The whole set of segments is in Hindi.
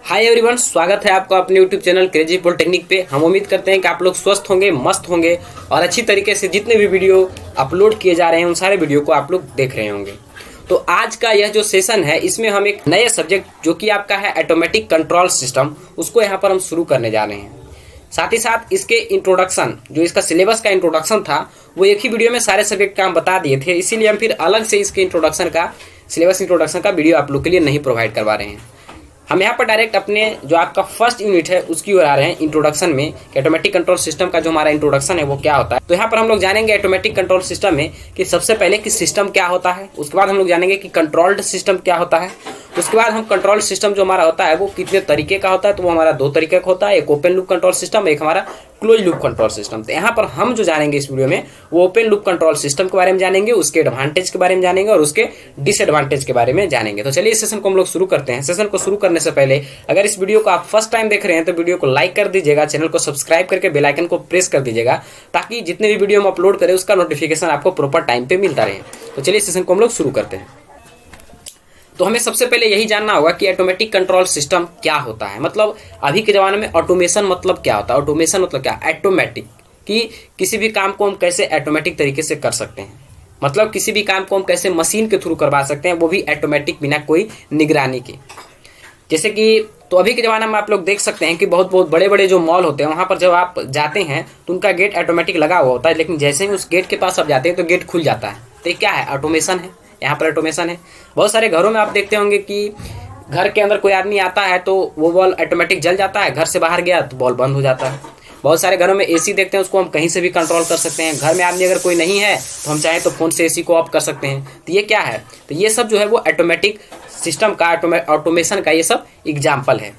हाय एवरीवन, स्वागत है आपका अपने यूट्यूब चैनल क्रेजी पॉलिटेक्निक पे। हम उम्मीद करते हैं कि आप लोग स्वस्थ होंगे, मस्त होंगे और अच्छी तरीके से जितने भी वीडियो अपलोड किए जा रहे हैं उन सारे वीडियो को आप लोग देख रहे होंगे। तो आज का यह जो सेशन है इसमें हम एक नए सब्जेक्ट जो कि आपका है ऑटोमेटिक कंट्रोल सिस्टम, उसको यहाँ पर हम शुरू करने जा रहे हैं। साथ ही साथ इसके इंट्रोडक्शन, जो इसका सिलेबस का इंट्रोडक्शन था वो एक ही वीडियो में सारे सब्जेक्ट का हम बता दिए थे, इसीलिए हम फिर अलग से इसके इंट्रोडक्शन का सिलेबस इंट्रोडक्शन का वीडियो आप लोग के लिए नहीं प्रोवाइड करवा रहे हैं। हम यहाँ पर डायरेक्ट अपने जो आपका फर्स्ट यूनिट है उसकी ओर आ रहे हैं इंट्रोडक्शन में कि ऑटोमेटिक कंट्रोल सिस्टम का जो हमारा इंट्रोडक्शन है वो क्या होता है। तो यहाँ पर हम लोग जानेंगे ऑटोमेटिक कंट्रोल सिस्टम में कि सबसे पहले कि सिस्टम क्या होता है, उसके बाद हम लोग जानेंगे कि कंट्रोल्ड सिस्टम क्या होता है, उसके बाद हम कंट्रोल सिस्टम जो हमारा होता है वो कितने तरीके का होता है। तो वो हमारा दो तरीके का होता है, एक ओपन लूप कंट्रोल सिस्टम, एक हमारा क्लोज लूप कंट्रोल सिस्टम। तो यहाँ पर हम जो जानेंगे इस वीडियो में वो ओपन लूप कंट्रोल सिस्टम के बारे में जानेंगे, उसके एडवांटेज के बारे में जानेंगे और उसके डिसएडवांटेज के बारे में जानेंगे। तो चलिए इस सेशन को हम लोग शुरू करते हैं। सेशन को शुरू करने से पहले अगर इस वीडियो को आप फर्स्ट टाइम देख रहे हैं तो वीडियो को लाइक कर दीजिएगा, चैनल को सब्सक्राइब करके बेल आइकन को प्रेस कर दीजिएगा ताकि जितने भी वीडियो हम अपलोड करें उसका नोटिफिकेशन आपको प्रॉपर टाइम पे मिलता रहे। तो चलिए सेशन को हम लोग शुरू करते हैं। तो हमें सबसे पहले यही जानना होगा कि ऑटोमेटिक कंट्रोल सिस्टम क्या होता है। मतलब अभी के ज़माने में ऑटोमेशन मतलब क्या होता है। ऑटोमेशन मतलब क्या, ऑटोमेटिक, कि किसी भी काम को हम कैसे ऑटोमेटिक तरीके से कर सकते हैं। मतलब किसी भी काम को हम कैसे मशीन के थ्रू करवा सकते हैं, वो भी ऑटोमेटिक, बिना कोई निगरानी के। जैसे कि तो अभी के ज़माने में आप लोग देख सकते हैं कि बहुत बड़े बड़े जो मॉल होते हैं वहाँ पर जब आप जाते हैं तो उनका गेट ऑटोमेटिक लगा हुआ होता है, लेकिन जैसे ही उस गेट के पास आप जाते हैं तो गेट खुल जाता है। तो ये क्या है, ऑटोमेशन है। यहाँ पर ऑटोमेशन है। बहुत सारे घरों में आप देखते होंगे कि घर के अंदर कोई आदमी आता है तो वो बॉल ऑटोमेटिक जल जाता है, घर से बाहर गया तो बॉल बंद हो जाता है। बहुत सारे घरों में एसी देखते हैं, उसको हम कहीं से भी कंट्रोल कर सकते हैं। घर में आदमी अगर कोई नहीं है तो हम चाहें तो फ़ोन से एसी को ऑफ कर सकते हैं। तो ये क्या है, तो ये सब जो है वो ऑटोमेटिक सिस्टम का, ऑटोमेशन का ये सब एग्जाम्पल है।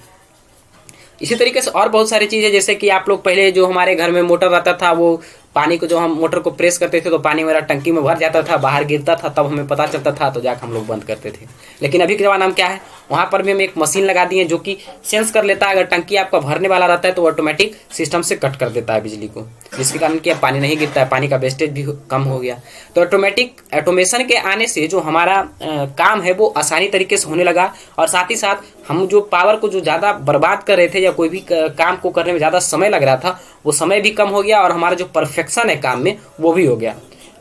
इसी तरीके से और बहुत सारी चीज़ें, जैसे कि आप लोग पहले जो हमारे घर में मोटर रहता था, वो पानी को जो हम मोटर को प्रेस करते थे तो पानी मेरा टंकी में भर जाता था, बाहर गिरता था, तब हमें पता चलता था तो जाकर हम लोग बंद करते थे। लेकिन अभी के ज़माना में क्या है, वहाँ पर भी हम एक मशीन लगा दिए जो कि सेंस कर लेता है। अगर टंकी आपका भरने वाला रहता है तो ऑटोमेटिक सिस्टम से कट कर देता है बिजली को, जिसके कारण कि पानी नहीं गिरता है, पानी का वेस्टेज भी कम हो गया। तो ऑटोमेशन के आने से जो हमारा काम है वो आसानी तरीके से होने लगा, और साथ ही साथ हम जो पावर को जो ज़्यादा बर्बाद कर रहे थे या कोई भी काम को करने में ज़्यादा समय लग रहा था वो समय भी कम हो गया, और हमारा जो परफेक्शन है काम में वो भी हो गया।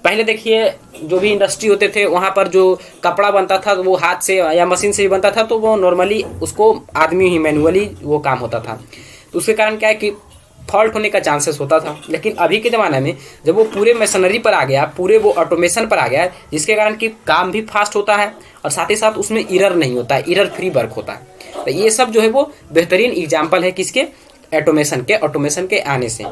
पहले देखिए जो भी इंडस्ट्री होते थे वहाँ पर जो कपड़ा बनता था वो हाथ से या मशीन से ही बनता था, तो वो नॉर्मली उसको आदमी ही मैनुअली वो काम होता था। तो उसके कारण क्या है कि फॉल्ट होने का चांसेस होता था। लेकिन अभी के ज़माने में जब वो पूरे मशीनरी पर आ गया, पूरे वो ऑटोमेशन पर आ गया, जिसके कारण कि काम भी फास्ट होता है और साथ ही साथ उसमें एरर नहीं होता है, एरर फ्री वर्क होता है। तो ये सब जो है वो बेहतरीन एग्जाम्पल है किसके, ऑटोमेशन के आने से।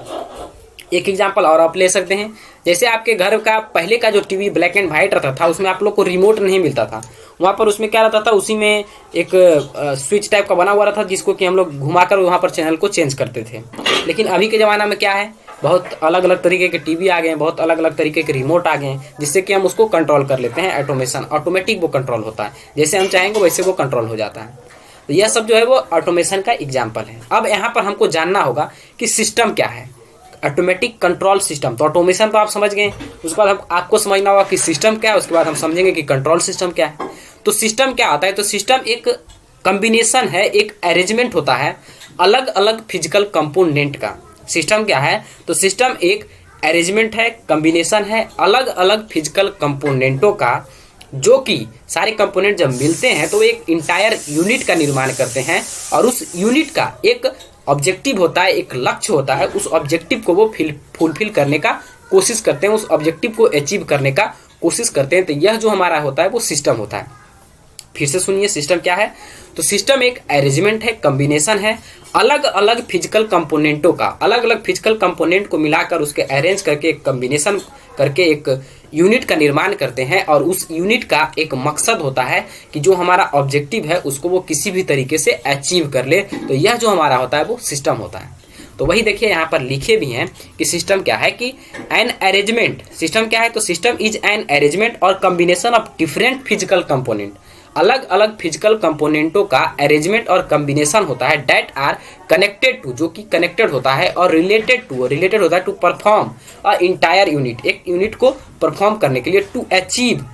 एक एग्जांपल और आप ले सकते हैं, जैसे आपके घर का पहले का जो टीवी ब्लैक एंड वाइट रहता था उसमें आप लोग को रिमोट नहीं मिलता था। वहाँ पर उसमें क्या रहता था, उसी में एक स्विच टाइप का बना हुआ रहता था जिसको कि हम लोग घुमाकर वहाँ पर चैनल को चेंज करते थे। लेकिन अभी के ज़माना में क्या है, बहुत अलग अलग तरीके के टीवी आ गए हैं, बहुत अलग अलग तरीके के रिमोट आ गए हैं, जिससे कि हम उसको कंट्रोल कर लेते हैं। ऑटोमेशन, ऑटोमेटिक वो कंट्रोल होता है, जैसे हम चाहेंगे वैसे वो कंट्रोल हो जाता है। तो यह सब जो है वो ऑटोमेशन का एग्जाम्पल है। अब यहाँ पर हमको जानना होगा कि सिस्टम क्या है, ऑटोमेटिक कंट्रोल सिस्टम। तो ऑटोमेशन तो आप समझ गए, उसके बाद आपको समझना होगा कि सिस्टम क्या है, उसके बाद हम समझेंगे कि कंट्रोल सिस्टम क्या है। तो सिस्टम क्या होता है, तो सिस्टम एक कम्बिनेशन है, एक अरेंजमेंट होता है अलग अलग फिजिकल कंपोनेंट का। सिस्टम क्या है, तो सिस्टम एक अरेंजमेंट है, कम्बिनेशन है अलग अलग फिजिकल कंपोनेंटों का, जो कि सारे कंपोनेंट जब मिलते हैं तो एक इंटायर यूनिट का निर्माण करते हैं, और उस यूनिट का एक ऑब्जेक्टिव होता है, एक लक्ष्य होता है। उस ऑब्जेक्टिव को वो फुलफिल करने का कोशिश करते हैं, उस ऑब्जेक्टिव को अचीव करने का कोशिश करते हैं। तो यह जो हमारा होता है वो सिस्टम होता है। फिर से सुनिए, सिस्टम क्या है, तो सिस्टम एक अरेंजमेंट है, कम्बिनेशन है अलग अलग फिजिकल कंपोनेंटों का। अलग अलग फिजिकल कंपोनेंट को मिलाकर उसके अरेंज करके एक कम्बिनेशन करके एक यूनिट का निर्माण करते हैं, और उस यूनिट का एक मकसद होता है कि जो हमारा ऑब्जेक्टिव है उसको वो किसी भी तरीके से अचीव कर ले। तो यह जो हमारा होता है वो सिस्टम होता है। तो वही देखिए यहाँ पर लिखे भी हैं कि सिस्टम क्या है, कि एन अरेंजमेंट। सिस्टम क्या है, तो सिस्टम इज एन अरेंजमेंट और combination of different physical component. अलग अलग फिजिकल कंपोनेंटों का अरेंजमेंट और कम्बिनेशन होता है, डेट आर कनेक्टेड टू, जो कि कनेक्टेड होता है, और रिलेटेड होता है to perform a entire unit, एक यूनिट को परफॉर्म करने के लिए, to achieve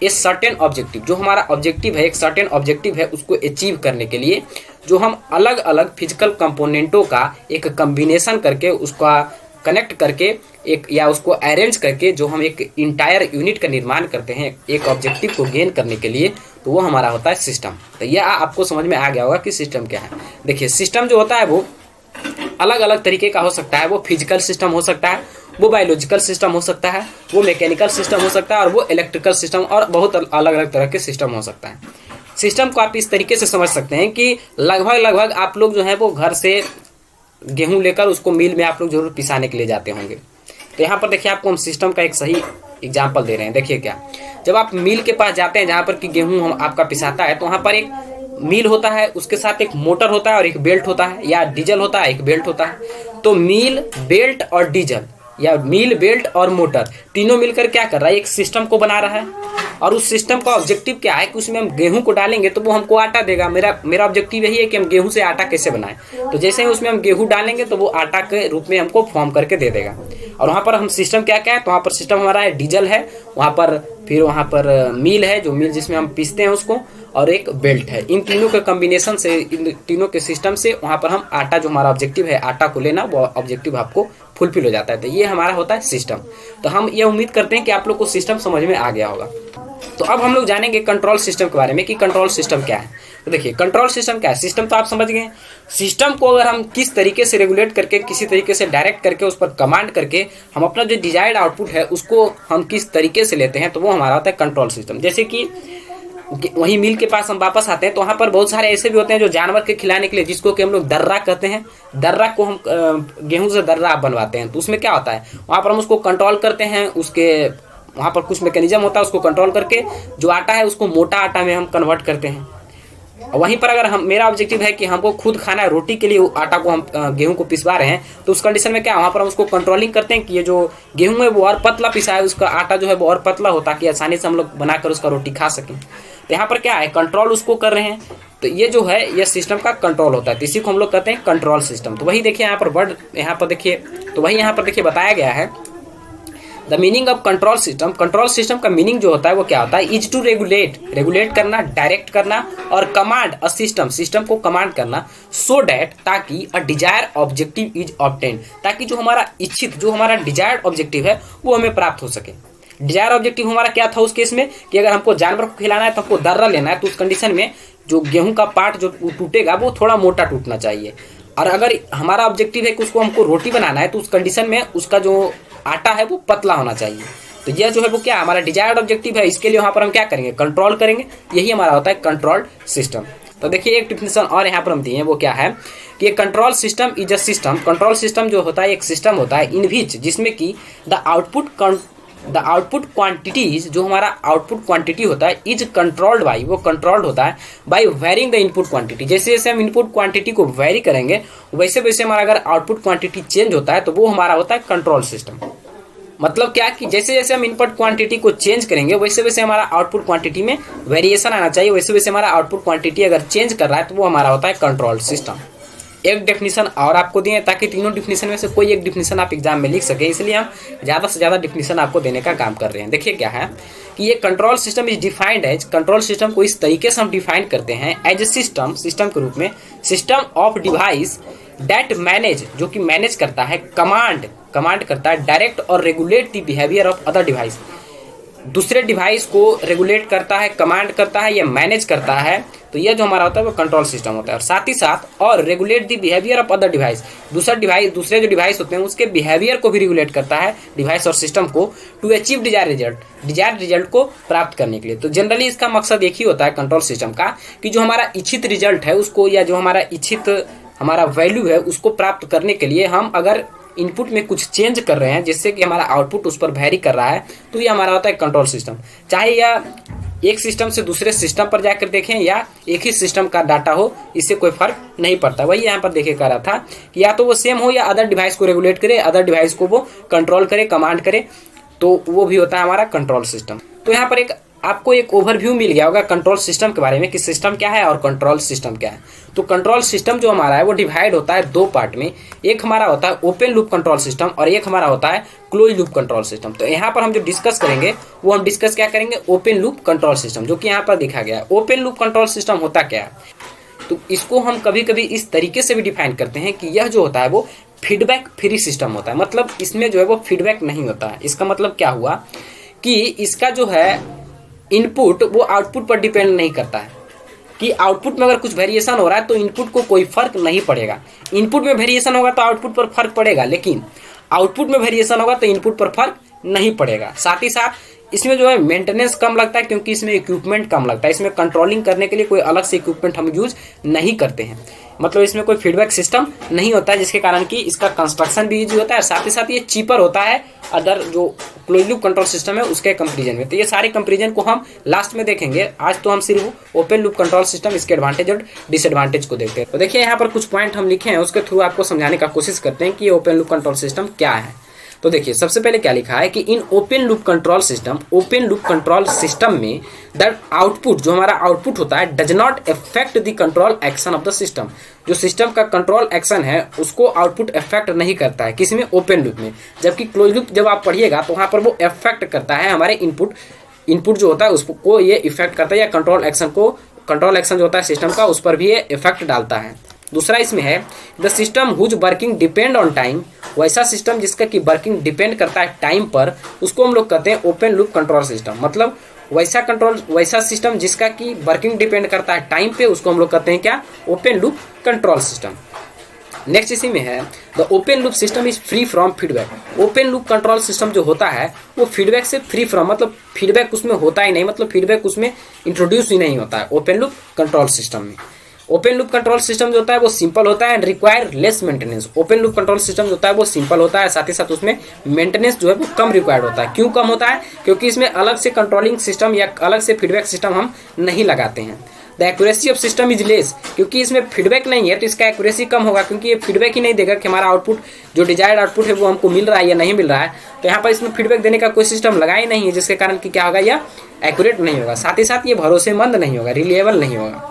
a certain objective, जो हमारा ऑब्जेक्टिव है, एक सर्टेन ऑब्जेक्टिव है, उसको अचीव करने के लिए जो हम अलग अलग फिजिकल कंपोनेंटों का एक कम्बिनेशन करके उसका कनेक्ट करके एक या उसको अरेंज करके जो हम एक इंटायर यूनिट का निर्माण करते हैं एक ऑब्जेक्टिव को गेन करने के लिए, तो वो हमारा होता है सिस्टम। तो यह आपको समझ में आ गया होगा कि सिस्टम क्या है। देखिए सिस्टम जो होता है वो अलग अलग तरीके का हो सकता है। वो फिजिकल सिस्टम हो सकता है, वो बायोलॉजिकल सिस्टम हो सकता है, वो मैकेनिकल सिस्टम हो सकता है, और वो इलेक्ट्रिकल सिस्टम, और बहुत अलग अलग तरह के सिस्टम हो सकता है। सिस्टम को आप इस तरीके से समझ सकते हैं कि लगभग आप लोग जो है वो घर से गेहूं लेकर उसको मिल में आप लोग जरूर पिसाने के लिए जाते होंगे। तो यहाँ पर देखिए आपको हम सिस्टम का एक सही एग्जाम्पल दे रहे हैं। देखिए क्या, जब आप मिल के पास जाते हैं जहाँ पर कि गेहूं हम आपका पिसाता है, तो वहाँ पर एक मिल होता है, उसके साथ एक मोटर होता है और एक बेल्ट होता है, या डीजल होता है, एक बेल्ट होता है। तो मिल, बेल्ट और डीजल, या मिल, बेल्ट और मोटर, तीनों मिलकर क्या कर रहा है, एक सिस्टम को बना रहा है। और उस सिस्टम का ऑब्जेक्टिव क्या है कि उसमें हम गेहूं को डालेंगे तो वो हमको आटा देगा। मेरा ऑब्जेक्टिव यही है कि हम गेहूं से आटा कैसे बनाएं। तो जैसे ही उसमें हम गेहूं डालेंगे तो वो आटा के रूप में हमको फॉर्म करके दे देगा। और वहाँ पर हम सिस्टम क्या क्या है, तो वहाँ पर सिस्टम हमारा है डीजल है, वहाँ पर मिल है, जो मिल जिसमें हम पीसते हैं उसको, और एक बेल्ट है। इन तीनों के कॉम्बिनेशन से, इन तीनों के सिस्टम से वहाँ पर हम आटा, जो हमारा ऑब्जेक्टिव है आटा को लेना, वो ऑब्जेक्टिव आपको फुलफिल हो जाता है। तो ये हमारा होता है सिस्टम। तो हम ये उम्मीद करते हैं कि आप लोग को सिस्टम समझ में आ गया होगा। तो अब हम लोग जानेंगे कंट्रोल सिस्टम के बारे में कि कंट्रोल सिस्टम क्या है। तो देखिए कंट्रोल सिस्टम क्या है, सिस्टम तो आप समझ गए। सिस्टम को अगर हम किस तरीके से रेगुलेट करके, किसी तरीके से डायरेक्ट करके, उस पर कमांड करके हम अपना जो डिजायर्ड आउटपुट है उसको हम किस तरीके से लेते हैं, तो वो हमारा होता है कंट्रोल सिस्टम। जैसे कि वही मिल के पास हम वापस आते हैं तो वहाँ पर बहुत सारे ऐसे भी होते हैं जो जानवर के खिलाने के लिए, जिसको कि हम लोग दर्रा कहते हैं, दर्रा को हम गेहूं से दर्रा बनवाते हैं। तो उसमें क्या होता है, वहाँ पर हम उसको कंट्रोल करते हैं, उसके वहाँ पर कुछ मैकेनिज्म होता है, उसको कंट्रोल करके जो आटा है उसको मोटा आटा में हम कन्वर्ट करते हैं। वहीं पर अगर मेरा ऑब्जेक्टिव है कि हमको खुद खाना है, रोटी के लिए आटा को हम गेहूं को पिसवा रहे हैं, तो उस कंडीशन में क्या, वहाँ पर हम उसको कंट्रोलिंग करते हैं कि ये जो गेहूं है वो और पतला पिसा है, उसका आटा जो है वो और पतला हो, ताकि आसानी से हम लोग बनाकर उसका रोटी खा सकें। तो यहाँ पर क्या है, कंट्रोल उसको कर रहे हैं। तो ये जो है ये सिस्टम का कंट्रोल होता है, तो इसी को हम लोग कहते हैं कंट्रोल सिस्टम। तो वही देखिए यहाँ पर वर्ड, यहाँ पर देखिए, तो वही यहाँ पर देखिए बताया गया है the meaning of control system. Control system का मीनिंग जो होता है वो क्या होता है, इज टू रेगुलेट करना, डायरेक्ट करना, और कमांड अ सिस्टम को कमांड करना, सो डैट, ताकि a desire objective is obtain, ताकि जो हमारा इच्छित, जो हमारा डिजायर्ड ऑब्जेक्टिव है वो हमें प्राप्त हो सके। डिजायर ऑब्जेक्टिव हमारा क्या था उस केस में कि अगर हमको जानवर को खिलाना है तो हमको दर्रा लेना है, तो उस कंडीशन में जो गेहूं का पार्ट जो टूटेगा वो थोड़ा मोटा टूटना चाहिए। और अगर हमारा ऑब्जेक्टिव है कि उसको हमको रोटी बनाना है, तो उस कंडीशन में उसका जो आटा है वो पतला होना चाहिए। तो यह जो है वो क्या, हमारा डिजायर्ड ऑब्जेक्टिव है, इसके लिए वहाँ पर हम क्या करेंगे, कंट्रोल करेंगे। यही हमारा होता है कंट्रोल सिस्टम। तो देखिए एक डिफिनेशन और यहाँ पर हम दिए हैं, वो क्या है कि control system is a system. Control system जो होता है एक सिस्टम होता है इन विच, जिसमें कि द आउटपुट क्वांटिटीज, जो हमारा आउटपुट क्वांटिटी होता है, इज कंट्रोल्ड बाई, वो कंट्रोल्ड होता है by varying the input quantity. जैसे जैसे हम इनपुट क्वांटिटी को वेरी करेंगे वैसे वैसे हमारा अगर आउटपुट क्वांटिटी चेंज होता है तो वो हमारा होता है कंट्रोल सिस्टम। मतलब क्या कि जैसे जैसे हम इनपुट क्वांटिटी को चेंज करेंगे वैसे वैसे हमारा आउटपुट क्वांटिटी में वेरिएशन आना चाहिए, वैसे वैसे हमारा आउटपुट क्वांटिटी अगर चेंज कर रहा है तो वो हमारा होता है कंट्रोल सिस्टम। एक डेफिनेशन और आपको दिए ताकि तीनों डेफिनेशन में से कोई एक डेफिनेशन आप एग्जाम में लिख सके, इसलिए हम ज़्यादा से ज़्यादा डेफिनेशन आपको देने का काम कर रहे हैं। देखिए क्या है कि ये control system is defined as, control system को इस तरीके से हम डिफाइन करते हैं एज ए सिस्टम के रूप में, system of device that manage, जो कि मैनेज करता है, कमांड करता है, डायरेक्ट और regulate the behaviour of other device, दूसरे डिवाइस को रेगुलेट करता है, कमांड करता है या मैनेज करता है। तो यह जो हमारा होता है वो कंट्रोल सिस्टम होता है। और साथ ही साथ और regulate the behaviour of other device, दूसरे जो डिवाइस होते हैं उसके बिहेवियर को भी रेगुलेट करता है डिवाइस और सिस्टम को, टू अचीव डिजायर रिजल्ट को प्राप्त करने के लिए। तो जनरली इसका मकसद एक ही होता है कंट्रोल सिस्टम का कि जो हमारा इच्छित रिजल्ट है उसको, या जो हमारा इच्छित हमारा वैल्यू है उसको प्राप्त करने के लिए हम अगर इनपुट में कुछ चेंज कर रहे हैं जिससे कि हमारा आउटपुट उस पर वैरी कर रहा है, तो ये हमारा होता है कंट्रोल सिस्टम। चाहे या एक सिस्टम से दूसरे सिस्टम पर जाकर देखें या एक ही सिस्टम का डाटा हो, इससे कोई फर्क नहीं पड़ता। वही यहाँ पर देखे कर रहा था कि या तो वो सेम हो या अदर डिवाइस को रेगुलेट करे, अदर डिवाइस को वो कंट्रोल करे, कमांड करे, तो वो भी होता है हमारा कंट्रोल सिस्टम। तो यहाँ पर एक आपको एक ओवरव्यू मिल गया होगा कंट्रोल सिस्टम के बारे में कि सिस्टम क्या है और कंट्रोल सिस्टम क्या है। तो कंट्रोल सिस्टम जो हमारा है वो डिवाइड होता है दो पार्ट में। एक हमारा होता है ओपन लूप कंट्रोल सिस्टम और एक हमारा होता है क्लोज लूप कंट्रोल सिस्टम। तो यहाँ पर हम जो डिस्कस करेंगे वो हम डिस्कस क्या करेंगे, ओपन लूप कंट्रोल सिस्टम, जो कि यहाँ पर दिखा गया है। ओपन लूप कंट्रोल सिस्टम होता क्या है, तो इसको हम कभी कभी इस तरीके से भी डिफाइन करते हैं कि यह जो होता है वो फीडबैक फ्री सिस्टम होता है। मतलब इसमें जो है वो फीडबैक नहीं होता है। इसका मतलब क्या हुआ कि इसका जो है इनपुट वो आउटपुट पर डिपेंड नहीं करता है कि आउटपुट में अगर कुछ वेरिएशन हो रहा है तो इनपुट को कोई फर्क नहीं पड़ेगा। इनपुट में वेरिएशन होगा तो आउटपुट पर फर्क पड़ेगा, लेकिन आउटपुट में वेरिएशन होगा तो इनपुट पर फर्क नहीं पड़ेगा। साथ ही साथ इसमें जो है मेंटेनेंस कम लगता है क्योंकि इसमें इक्विपमेंट कम लगता है। इसमें कंट्रोलिंग करने के लिए कोई अलग से इक्विपमेंट हम यूज नहीं करते हैं। मतलब इसमें कोई फीडबैक सिस्टम नहीं होता है, जिसके कारण कि इसका कंस्ट्रक्शन भी ईजी होता है। साथ ही साथ ये चीपर होता है अदर जो क्लोज लूप कंट्रोल सिस्टम है उसके कंपेरिजन में। तो ये सारे कंपेरिजन को हम लास्ट में देखेंगे। आज तो हम सिर्फ ओपन लूप कंट्रोल सिस्टम, इसके एडवांटेज और डिसएडवांटेज को देखते हैं। तो देखिए यहाँ पर कुछ पॉइंट हम लिखे हैं, उसके थ्रू आपको समझाने का कोशिश करते हैं कि ओपन लूप कंट्रोल सिस्टम क्या है। तो देखिए सबसे पहले क्या लिखा है कि in open loop control system में द आउटपुट, जो हमारा आउटपुट होता है, does not effect the control action of the system. जो सिस्टम का कंट्रोल एक्शन है उसको आउटपुट इफेक्ट नहीं करता है, किसी में, ओपन लूप में। जबकि क्लोज लूप जब आप पढ़िएगा तो वहाँ पर वो इफेक्ट करता है हमारे इनपुट जो होता है उसको ये इफेक्ट करता है, या कंट्रोल एक्शन जो होता है सिस्टम का उस पर भी ये इफेक्ट डालता है। दूसरा इसमें है the system whose working depend on time. वैसा सिस्टम जिसका कि वर्किंग डिपेंड करता है टाइम पर, उसको हम लोग कहते हैं ओपन लूप कंट्रोल सिस्टम। मतलब वैसा सिस्टम जिसका कि वर्किंग डिपेंड करता है टाइम पे, उसको हम लोग कहते हैं क्या, open loop control system. Next इसी में है the open loop system is free from feedback. Open loop control system जो होता है वो फीडबैक से फ्री फ्रॉम, मतलब फीडबैक उसमें होता ही नहीं, मतलब फीडबैक उसमें इंट्रोड्यूस ही नहीं होता है ओपन लूप कंट्रोल सिस्टम में। ओपन लूप कंट्रोल सिस्टम जो होता है वो सिंपल होता है and require less maintenance. Open loop control system जो होता है वो सिंपल होता है, साथ ही साथ उसमें मेंटेनेंस जो है वो कम रिक्वायर्ड होता है। क्यों कम होता है, क्योंकि इसमें अलग से कंट्रोलिंग सिस्टम या अलग से फीडबैक सिस्टम हम नहीं लगाते हैं। The accuracy of system is less, क्योंकि इसमें फीडबैक नहीं है तो इसका एक्यूरेसी कम होगा, क्योंकि ये फीडबैक ही नहीं देगा कि हमारा आउटपुट जो डिजायर्ड आउटपुट है वो हमको मिल रहा है या नहीं मिल रहा है। तो यहाँ पर इसमें फीडबैक देने का कोई सिस्टम लगा ही नहीं है, जिसके कारण कि क्या होगा, यह एक्यूरेट नहीं होगा। साथ ही साथ ये भरोसेमंद नहीं होगा, रिलायबल नहीं होगा।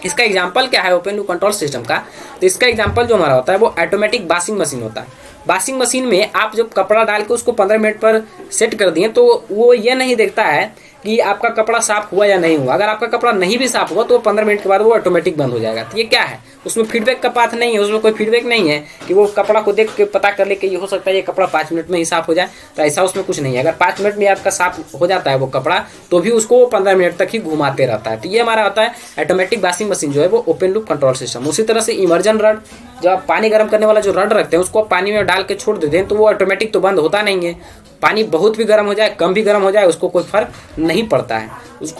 इसका एग्जाम्पल क्या है ओपन लूप कंट्रोल सिस्टम का, तो इसका एग्जाम्पल जो हमारा होता है वो ऑटोमेटिक वॉशिंग मशीन होता है। वॉशिंग मशीन में आप जब कपड़ा डाल के उसको 15 मिनट पर सेट कर दिए तो वो ये नहीं देखता है कि आपका कपड़ा साफ हुआ या नहीं हुआ। अगर आपका कपड़ा नहीं भी साफ हुआ तो 15 मिनट के बाद वो ऑटोमेटिक बंद हो जाएगा। तो ये क्या है, उसमें फीडबैक का पाथ नहीं है, उसमें कोई फीडबैक नहीं है कि वो कपड़ा को देख के पता कर ले कि ये हो सकता है ये कपड़ा 5 मिनट में ही साफ हो जाए। तो ऐसा उसमें कुछ नहीं है। अगर 5 मिनट में आपका साफ हो जाता है वो कपड़ा तो भी उसको 15 मिनट तक ही घुमाते रहता है। तो ये हमारा होता है ऑटोमेटिक वॉशिंग मशीन जो है वो ओपन लूप कंट्रोल सिस्टम। उसी तरह से इमर्जन रड, जब आप पानी गर्म करने वाला जो रड रखते हैं उसको आप पानी में डाल के छोड़ देते हैं तो वो ऑटोमेटिक तो बंद होता नहीं है। पानी बहुत भी गर्म हो जाए, कम भी गर्म हो जाए, उसको कोई फर्क नहीं पड़ता है।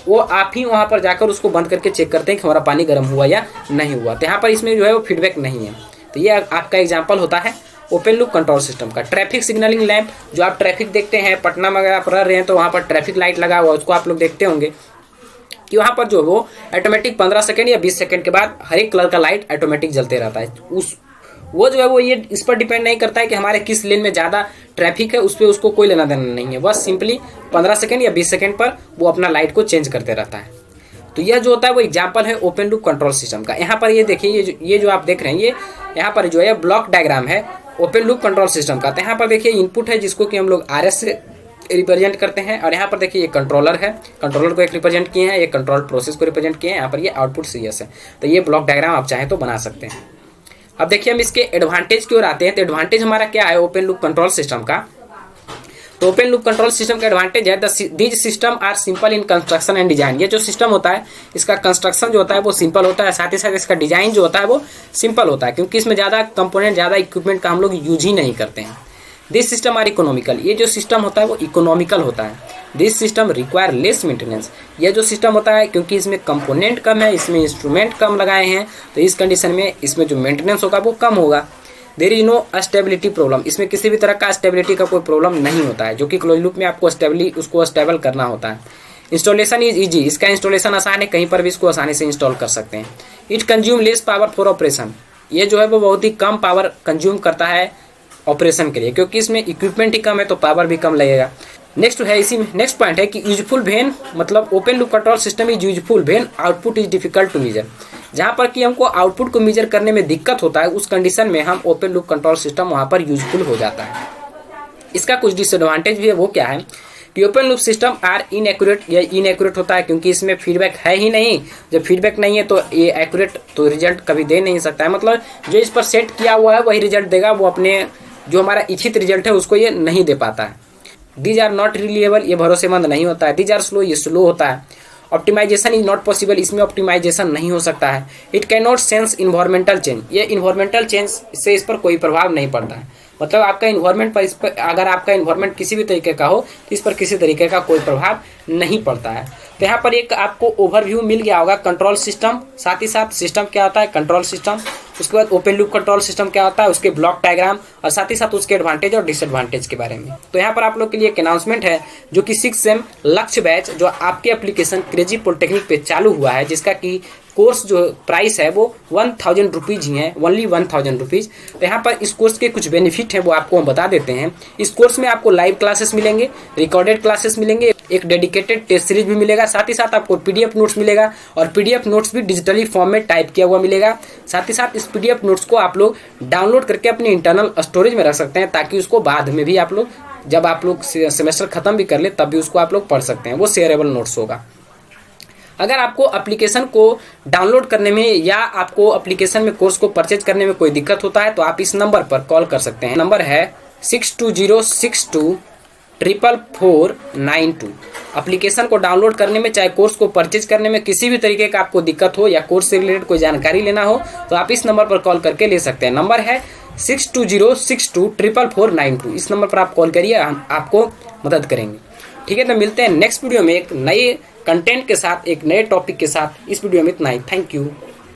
वो आप ही वहाँ पर जाकर उसको बंद करके चेक करते हैं कि हमारा पानी गर्म हुआ या नहीं हुआ। तो यहाँ पर इसमें जो है वो फीडबैक नहीं है। तो ये आपका एग्जाम्पल होता है ओपन लूप कंट्रोल सिस्टम का। ट्रैफिक सिग्नलिंग लैंप, जो आप ट्रैफिक देखते हैं, पटना में अगर आप रह रहे हैं तो वहाँ पर ट्रैफिक लाइट लगा हुआ, उसको आप लोग देखते होंगे कि वहाँ पर जो वो ऑटोमेटिक 15 सेकंड या 20 सेकंड के बाद हर एक कलर का लाइट ऑटोमेटिक जलते रहता है। वो जो है वो ये इस पर डिपेंड नहीं करता है कि हमारे किस लेन में ज़्यादा ट्रैफिक है, उस पर उसको कोई लेना देना नहीं है। बस सिंपली 15 सेकंड या 20 सेकंड पर वो अपना लाइट को चेंज करते रहता है। तो यह जो होता है वो एग्जाम्पल है ओपन लूप कंट्रोल सिस्टम का। यहाँ पर ये देखिए, ये जो आप देख रहे हैं, ये यहाँ पर जो है ब्लॉक डायग्राम है ओपन लूप कंट्रोल सिस्टम का। तो यहाँ पर देखिए इनपुट है जिसको कि हम लोग RS से रिप्रेजेंट करते हैं, और यहाँ पर देखिए ये कंट्रोलर है, कंट्रोलर को एक रिप्रेजेंट किए हैं, ये कंट्रोल प्रोसेस को रिप्रेजेंट किए हैं, यहाँ पर ये आउटपुट CS है। तो ये ब्लॉक डायग्राम आप चाहें तो बना सकते हैं। अब देखिए हम इसके एडवांटेज की ओर आते हैं। तो एडवांटेज हमारा क्या है ओपन लूप कंट्रोल सिस्टम का, तो ओपन लूप कंट्रोल सिस्टम का एडवांटेज है these system are simple in construction and design. ये जो सिस्टम होता है इसका कंस्ट्रक्शन जो होता है वो सिंपल होता है, साथ ही साथ इसका डिजाइन जो होता है वो सिंपल होता है, क्योंकि इसमें ज़्यादा कंपोनेंट, ज़्यादा इक्विपमेंट का हम लोग यूज ही नहीं करते हैं। दिस सिस्टम आर इकोनॉमिकल, ये जो सिस्टम होता है वो इकोनॉमिकल होता है। This system require less maintenance, यह जो सिस्टम होता है क्योंकि इसमें कंपोनेंट कम है, इसमें इंस्ट्रूमेंट कम लगाए हैं, तो इस कंडीशन में इसमें जो मेंटेनेंस होगा वो कम होगा। There is no stability problem, इसमें किसी भी तरह का स्टेबिलिटी का कोई प्रॉब्लम नहीं होता है, जो कि क्लोज लूप में आपको उसको स्टेबल करना होता है। इंस्टॉलेशन इज ईजी, इसका इंस्टॉलेशन आसान है, कहीं पर भी इसको आसानी से इंस्टॉल कर सकते हैं। It consume less power for operation, ये जो है वो बहुत ही कम पावर कंज्यूम करता है ऑपरेशन के लिए, क्योंकि इसमें इक्विपमेंट ही कम है तो पावर भी कम लगेगा। नेक्स्ट है इसी में नेक्स्ट पॉइंट है कि यूजफुल वेन मतलब open loop control system is useful when output is difficult to measure. जहाँ पर कि हमको आउटपुट को मेजर करने में दिक्कत होता है, उस कंडीशन में हम ओपन लूप कंट्रोल सिस्टम वहाँ पर यूजफुल हो जाता है। इसका कुछ डिसएडवांटेज भी है, वो क्या है कि open loop system are inaccurate, या इनएक्यूरेट होता है क्योंकि इसमें फीडबैक है ही नहीं। जब फीडबैक नहीं है तो ये एक्यूरेट तो रिजल्ट कभी दे नहीं सकता है, मतलब जो इस पर सेट किया हुआ है वही रिजल्ट देगा, वो अपने जो हमारा इच्छित रिजल्ट है उसको ये नहीं दे पाता है। दीज आर नॉट रिलिएबल, ये भरोसेमंद नहीं होता है। दीज आर स्लो, ये स्लो होता है। ऑप्टिमाइजेशन इज नॉट पॉसिबल, इसमें ऑप्टिमाइजेशन नहीं हो सकता है। It can not sense environmental change, ये इन्वायरमेंटल चेंज से इस पर कोई प्रभाव नहीं पड़ता है। मतलब आपका इन्वायरमेंट पर, इस पर अगर आपका इन्वायरमेंट किसी भी तरीके का हो तो इस पर किसी तरीके का कोई प्रभाव नहीं पड़ता है। तो यहाँ पर एक आपको ओवरव्यू मिल गया होगा कंट्रोल सिस्टम, साथ ही साथ सिस्टम क्या होता है कंट्रोल सिस्टम, उसके बाद ओपन लूप कंट्रोल सिस्टम क्या होता है, उसके ब्लॉक डायग्राम, और साथ ही साथ उसके एडवांटेज और डिसएडवांटेज के बारे में। तो यहाँ पर आप लोग के लिए एक अनाउंसमेंट है जो कि 6 सेम लक्ष्य बैच जो आपके एप्लीकेशन क्रेजी पॉलिटेक्निक पे चालू हुआ है, जिसका कि कोर्स जो प्राइस है वो 1000 रुपीज़ ही है, ओनली 1000 रुपीज़। तो यहाँ पर इस कोर्स के कुछ बेनिफिट हैं वो आपको हम बता देते हैं। इस कोर्स में आपको लाइव क्लासेस मिलेंगे, रिकॉर्डेड क्लासेस मिलेंगे, एक डेडिकेटेड टेस्ट सीरीज भी मिलेगा, साथ ही साथ आपको पीडीएफ नोट्स मिलेगा, और पीडीएफ नोट्स भी डिजिटली फॉर्म में टाइप किया हुआ मिलेगा। साथ ही साथ इस पीडीएफ नोट्स को आप लोग डाउनलोड करके अपनी इंटरनल स्टोरेज में रख सकते हैं, ताकि उसको बाद में भी आप लोग जब आप लोग सेमेस्टर खत्म भी कर ले तब भी उसको आप लोग पढ़ सकते हैं, वो शेयरेबल नोट्स होगा। अगर आपको एप्लीकेशन को डाउनलोड करने में या आपको एप्लीकेशन में कोर्स को परचेज करने में कोई दिक्कत होता है तो आप इस नंबर पर कॉल कर सकते हैं। नंबर है 6206244492। एप्लीकेशन को डाउनलोड करने में चाहे कोर्स को परचेज करने में किसी भी तरीके का आपको दिक्कत हो या कोर्स से रिलेटेड कोई जानकारी लेना हो तो आप इस नंबर पर कॉल करके ले सकते हैं। नंबर है 6206244492। इस नंबर पर आप कॉल करिए, हम आपको मदद करेंगे। ठीक है, तो मिलते हैं नेक्स्ट वीडियो में एक नए कंटेंट के साथ, एक नए टॉपिक के साथ। इस वीडियो में इतना ही। Thank you.